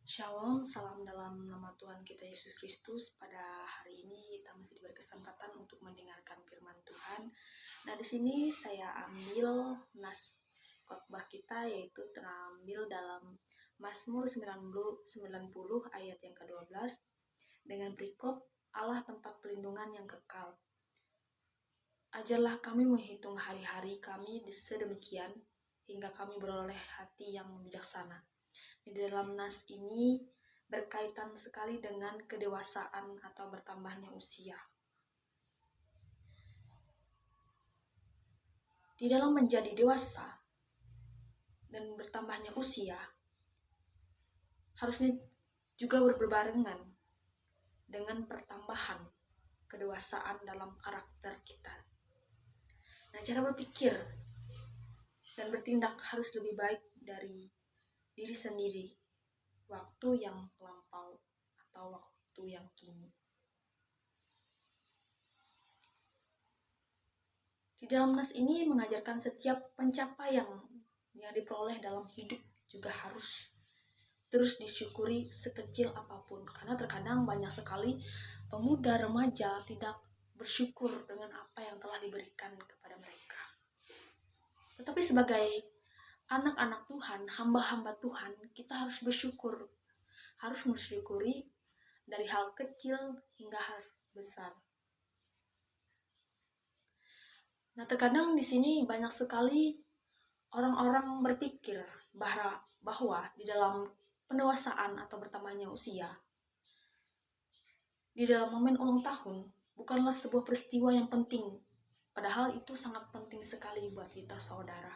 Shalom, salam dalam nama Tuhan kita Yesus Kristus. Pada hari ini kita masih diberi kesempatan untuk mendengarkan firman Tuhan. Nah, di sini saya ambil nas khotbah kita, yaitu terambil dalam Mazmur 90 ayat yang ke-12 dengan perikop Allah tempat pelindungan yang kekal. Ajarlah kami menghitung hari-hari kami sedemikian hingga kami beroleh hati yang bijaksana. Di dalam nas ini berkaitan sekali dengan kedewasaan atau bertambahnya usia. Di dalam menjadi dewasa dan bertambahnya usia, harusnya juga berbarengan dengan pertambahan kedewasaan dalam karakter kita. Nah, cara berpikir dan bertindak harus lebih baik dari diri sendiri, waktu yang lampau atau waktu yang kini. Di dalam nas ini mengajarkan setiap pencapaian yang diperoleh dalam hidup juga harus terus disyukuri sekecil apapun. Karena terkadang banyak sekali pemuda remaja tidak bersyukur dengan apa yang telah diberikan kepada mereka. Tetapi sebagai anak-anak Tuhan, hamba-hamba Tuhan, kita harus bersyukur. Harus mensyukuri dari hal kecil hingga hal besar. Nah, terkadang di sini banyak sekali orang-orang berpikir bahwa di dalam pendewasaan atau bertambahnya usia, di dalam momen ulang tahun, bukanlah sebuah peristiwa yang penting. Padahal itu sangat penting sekali buat kita, saudara.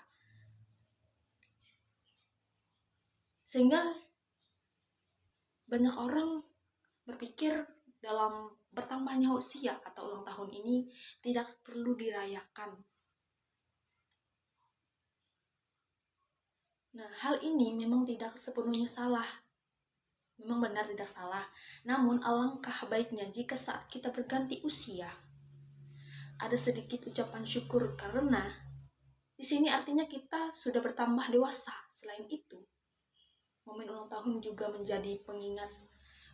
Sehingga banyak orang berpikir dalam bertambahnya usia atau ulang tahun ini tidak perlu dirayakan. Nah, hal ini memang tidak sepenuhnya salah. Memang benar tidak salah. Namun alangkah baiknya jika saat kita berganti usia ada sedikit ucapan syukur, karena di sini artinya kita sudah bertambah dewasa. Selain itu, momen ulang tahun juga menjadi pengingat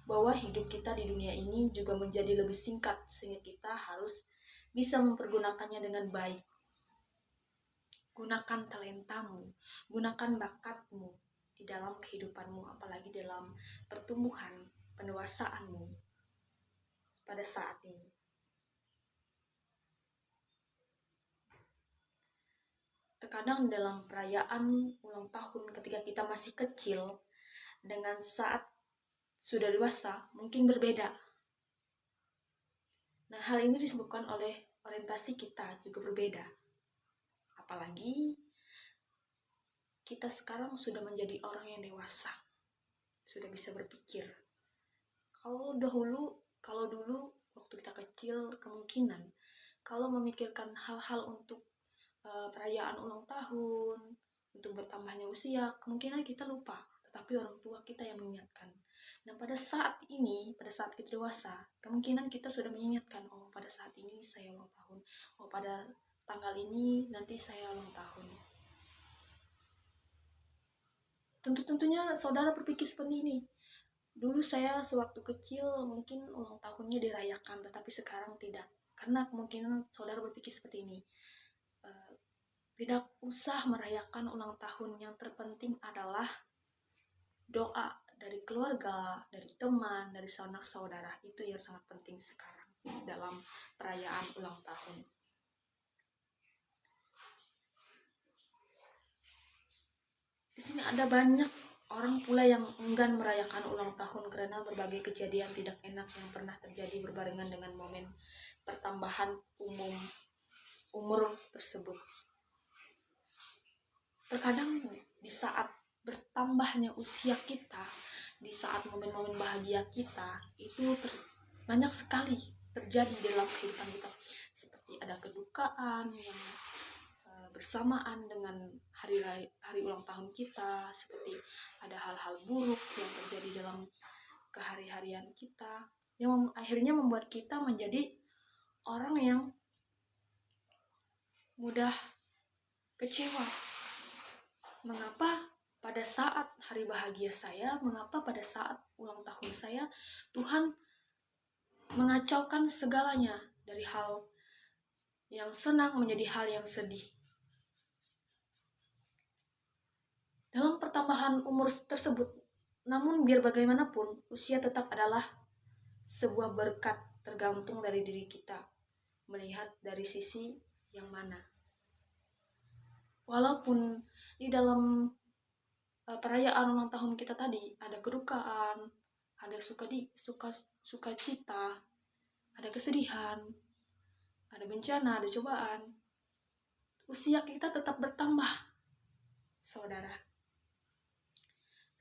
bahwa hidup kita di dunia ini juga menjadi lebih singkat, sehingga kita harus bisa mempergunakannya dengan baik. Gunakan talentamu, gunakan bakatmu di dalam kehidupanmu, apalagi dalam pertumbuhan pendewasaanmu pada saat ini. Terkadang dalam perayaan ulang tahun ketika kita masih kecil dengan saat sudah dewasa mungkin berbeda. Nah, hal ini disebabkan oleh orientasi kita juga berbeda. Apalagi kita sekarang sudah menjadi orang yang dewasa, sudah bisa berpikir. Kalau dulu waktu kita kecil, kemungkinan kalau memikirkan hal-hal untuk perayaan ulang tahun, untuk bertambahnya usia, kemungkinan kita lupa, tetapi orang tua kita yang mengingatkan. Nah, pada saat kita dewasa, kemungkinan kita sudah mengingatkan, oh pada saat ini saya ulang tahun, oh pada tanggal ini nanti saya ulang tahun. Tentunya saudara berpikir seperti ini. Dulu saya sewaktu kecil mungkin ulang tahunnya dirayakan, tetapi sekarang tidak. Karena kemungkinan saudara berpikir seperti ini. Tidak usah merayakan ulang tahun, yang terpenting adalah doa dari keluarga, dari teman, dari sanak saudara. Itu yang sangat penting sekarang dalam perayaan ulang tahun. Di sini ada banyak orang pula yang enggan merayakan ulang tahun karena berbagai kejadian tidak enak yang pernah terjadi berbarengan dengan momen pertambahan umur tersebut. Terkadang di saat bertambahnya usia kita, di saat momen-momen bahagia kita, itu banyak sekali terjadi dalam kehidupan kita. Seperti ada kedukaan yang bersamaan dengan hari ulang tahun kita, seperti ada hal-hal buruk yang terjadi dalam kehari-harian kita, yang akhirnya membuat kita menjadi orang yang mudah kecewa. Mengapa? pada saat hari bahagia saya, mengapa pada saat ulang tahun saya, Tuhan mengacaukan segalanya dari hal yang senang menjadi hal yang sedih. Dalam pertambahan umur tersebut, namun biar bagaimanapun, usia tetap adalah sebuah berkat tergantung dari diri kita, melihat dari sisi yang mana. Walaupun di dalam perayaan ulang tahun kita tadi ada kedukaan, ada sukacita, ada kesedihan, ada bencana, ada cobaan, usia kita tetap bertambah, saudara.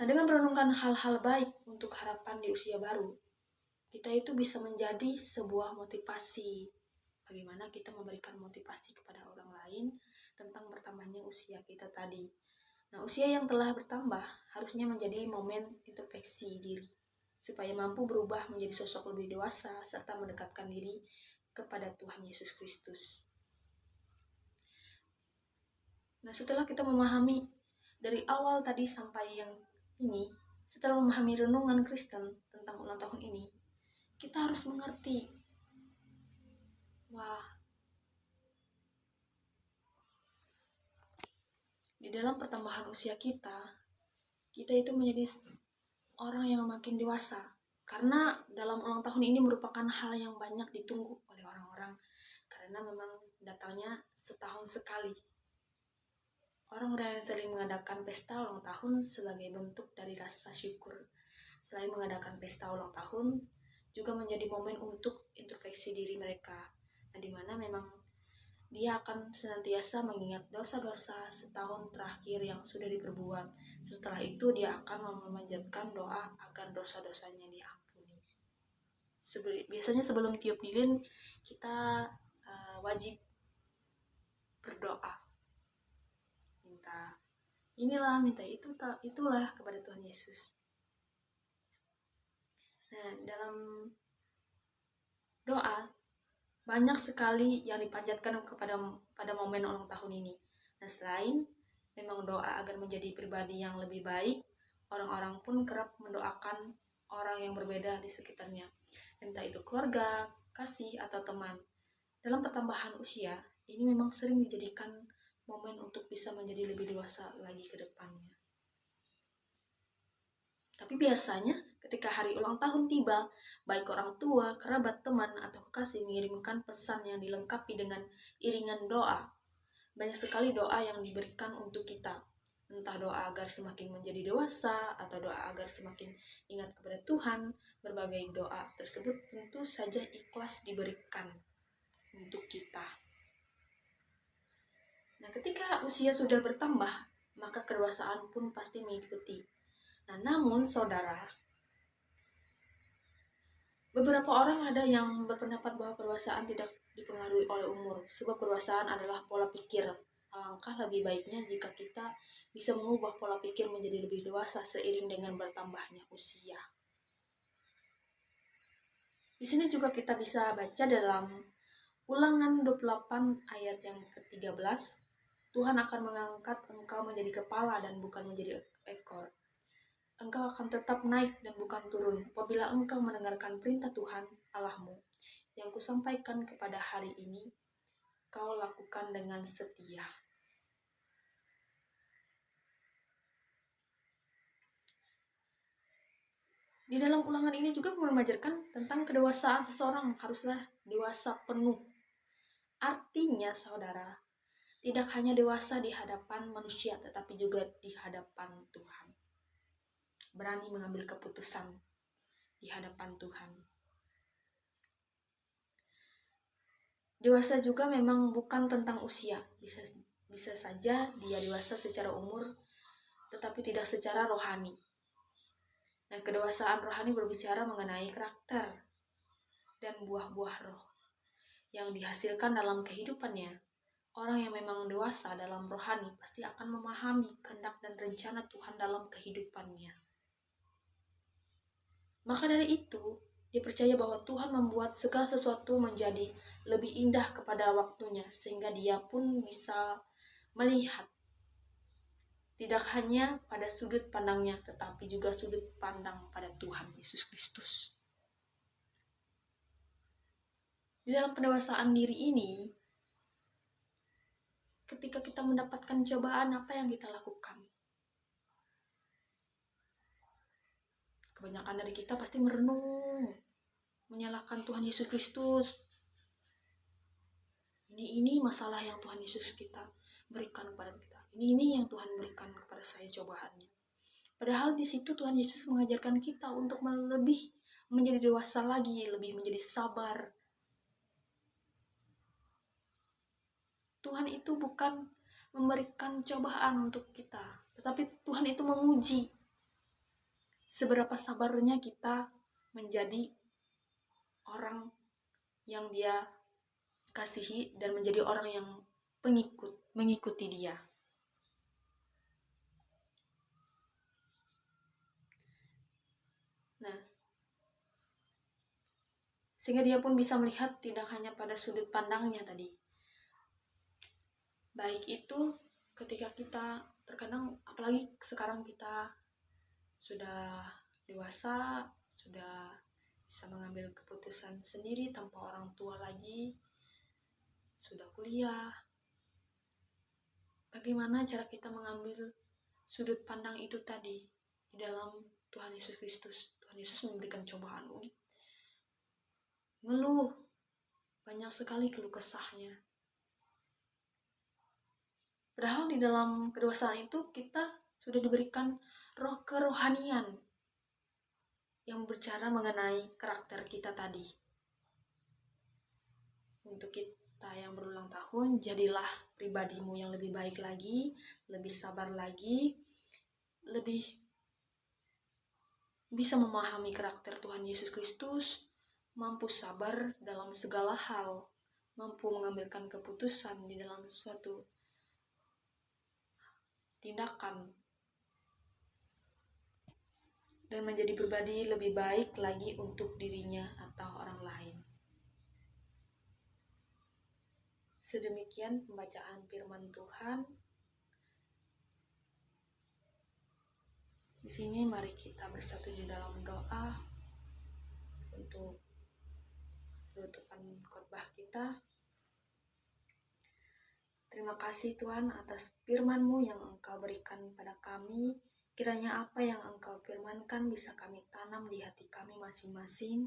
Nah, dengan merenungkan hal-hal baik untuk harapan di usia baru, kita itu bisa menjadi sebuah motivasi. Bagaimana kita memberikan motivasi kepada orang lain tentang bertambahnya usia kita tadi. Nah, usia yang telah bertambah harusnya menjadi momen introspeksi diri, supaya mampu berubah menjadi sosok lebih dewasa serta mendekatkan diri kepada Tuhan Yesus Kristus. Nah, setelah kita memahami dari awal tadi sampai yang ini, setelah memahami renungan Kristen tentang ulang tahun ini, kita harus mengerti, di dalam pertambahan usia kita itu menjadi orang yang makin dewasa. Karena dalam ulang tahun ini merupakan hal yang banyak ditunggu oleh orang-orang, karena memang datangnya setahun sekali. Orang-orang yang sering mengadakan pesta ulang tahun sebagai bentuk dari rasa syukur. Selain mengadakan pesta ulang tahun, juga menjadi momen untuk introspeksi diri mereka. Nah, dimana memang dia akan senantiasa mengingat dosa-dosa setahun terakhir yang sudah diperbuat. Setelah itu dia akan memanjatkan doa agar dosa-dosanya diampuni. Biasanya sebelum tiup lilin kita wajib berdoa. Minta inilah, minta itulah kepada Tuhan Yesus. Nah, dalam doa banyak sekali yang dipanjatkan pada momen ulang tahun ini. Nah, selain memang doa agar menjadi pribadi yang lebih baik, orang-orang pun kerap mendoakan orang yang berbeda di sekitarnya, entah itu keluarga, kasih, atau teman. Dalam pertambahan usia, ini memang sering dijadikan momen untuk bisa menjadi lebih dewasa lagi ke depannya. Tapi biasanya ketika hari ulang tahun tiba, baik orang tua, kerabat, teman, atau kekasih mengirimkan pesan yang dilengkapi dengan iringan doa. Banyak sekali doa yang diberikan untuk kita. Entah doa agar semakin menjadi dewasa, atau doa agar semakin ingat kepada Tuhan. Berbagai doa tersebut tentu saja ikhlas diberikan untuk kita. Nah, ketika usia sudah bertambah, maka kedewasaan pun pasti mengikuti. Nah, namun saudara, beberapa orang ada yang berpendapat bahwa kedewasaan tidak dipengaruhi oleh umur, sebab kedewasaan adalah pola pikir. Alangkah lebih baiknya jika kita bisa mengubah pola pikir menjadi lebih dewasa seiring dengan bertambahnya usia. Di sini juga kita bisa baca dalam Ulangan 28 ayat yang ke-13, Tuhan akan mengangkat engkau menjadi kepala dan bukan menjadi ekor. Engkau akan tetap naik dan bukan turun apabila engkau mendengarkan perintah Tuhan Allahmu yang kusampaikan kepada hari ini, kau lakukan dengan setia. Di dalam ulangan ini juga mengajarkan tentang kedewasaan seseorang haruslah dewasa penuh. Artinya, saudara, tidak hanya dewasa di hadapan manusia, tetapi juga di hadapan Tuhan. Berani mengambil keputusan di hadapan Tuhan. Dewasa juga memang bukan tentang usia. Bisa saja dia dewasa secara umur, tetapi tidak secara rohani. Nah, kedewasaan rohani berbicara mengenai karakter dan buah-buah roh yang dihasilkan dalam kehidupannya. Orang yang memang dewasa dalam rohani pasti akan memahami kehendak dan rencana Tuhan dalam kehidupannya. Maka dari itu, dia percaya bahwa Tuhan membuat segala sesuatu menjadi lebih indah kepada waktunya, sehingga dia pun bisa melihat Tidak hanya pada sudut pandangnya, tetapi juga sudut pandang pada Tuhan Yesus Kristus. Di dalam pendewasaan diri ini, ketika kita mendapatkan cobaan, apa yang kita lakukan? Kebanyakan dari kita pasti merenung, menyalahkan Tuhan Yesus Kristus. Ini masalah yang Tuhan Yesus kita berikan kepada kita. Ini yang Tuhan berikan kepada saya cobaannya. Padahal di situ Tuhan Yesus mengajarkan kita untuk lebih menjadi dewasa lagi, lebih menjadi sabar. Tuhan itu bukan memberikan cobaan untuk kita, tetapi Tuhan itu menguji seberapa sabarnya kita menjadi orang yang Dia kasihi dan menjadi orang yang mengikuti Dia. Nah, sehingga Dia pun bisa melihat tidak hanya pada sudut pandangnya tadi. Baik itu ketika kita terkadang, apalagi sekarang kita sudah dewasa, sudah bisa mengambil keputusan sendiri tanpa orang tua lagi, sudah kuliah. Bagaimana cara kita mengambil sudut pandang itu tadi di dalam Tuhan Yesus Kristus? Tuhan Yesus memberikan cobaan, ngeluh, banyak sekali keluh kesahnya. Padahal di dalam kedewasaan itu kita sudah diberikan roh kerohanian yang berbicara mengenai karakter kita tadi. Untuk kita yang berulang tahun, jadilah pribadimu yang lebih baik lagi, lebih sabar lagi, lebih bisa memahami karakter Tuhan Yesus Kristus, mampu sabar dalam segala hal, mampu mengambilkan keputusan di dalam suatu tindakan, dan menjadi pribadi lebih baik lagi untuk dirinya atau orang lain. Sedemikian pembacaan firman Tuhan. Di sini mari kita bersatu di dalam doa untuk penutupan khotbah kita. Terima kasih Tuhan atas firman-Mu yang Engkau berikan pada kami. Kiranya apa yang Engkau firmankan bisa kami tanam di hati kami masing-masing.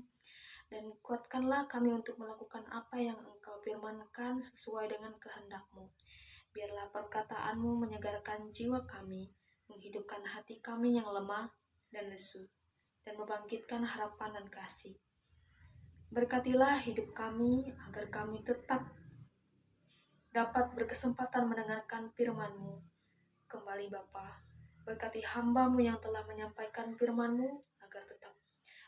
Dan kuatkanlah kami untuk melakukan apa yang Engkau firmankan sesuai dengan kehendak-Mu. Biarlah perkataan-Mu menyegarkan jiwa kami, menghidupkan hati kami yang lemah dan lesu, dan membangkitkan harapan dan kasih. Berkatilah hidup kami agar kami tetap dapat berkesempatan mendengarkan firman-Mu. Kembali Bapa, berkati hamba-Mu yang telah menyampaikan firman-Mu agar tetap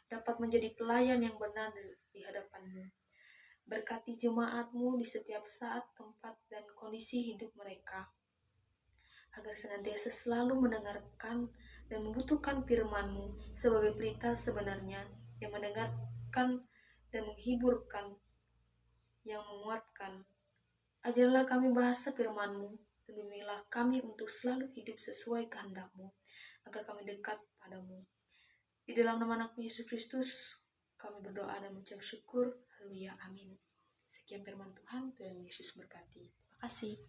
dapat menjadi pelayan yang benar di hadapan-Mu. Berkati jemaat-Mu di setiap saat, tempat, dan kondisi hidup mereka, agar senantiasa selalu mendengarkan dan membutuhkan firman-Mu sebagai pelita sebenarnya yang mendengarkan dan menghiburkan, yang menguatkan. Ajarlah kami bahasa firman-Mu, dan bimbinglah kami untuk selalu hidup sesuai kehendak-Mu, agar kami dekat padamu. Di dalam nama Anak Yesus Kristus, kami berdoa dan mengucap syukur. Haleluya, amin. Sekian firman Tuhan, Tuhan Yesus berkati. Terima kasih.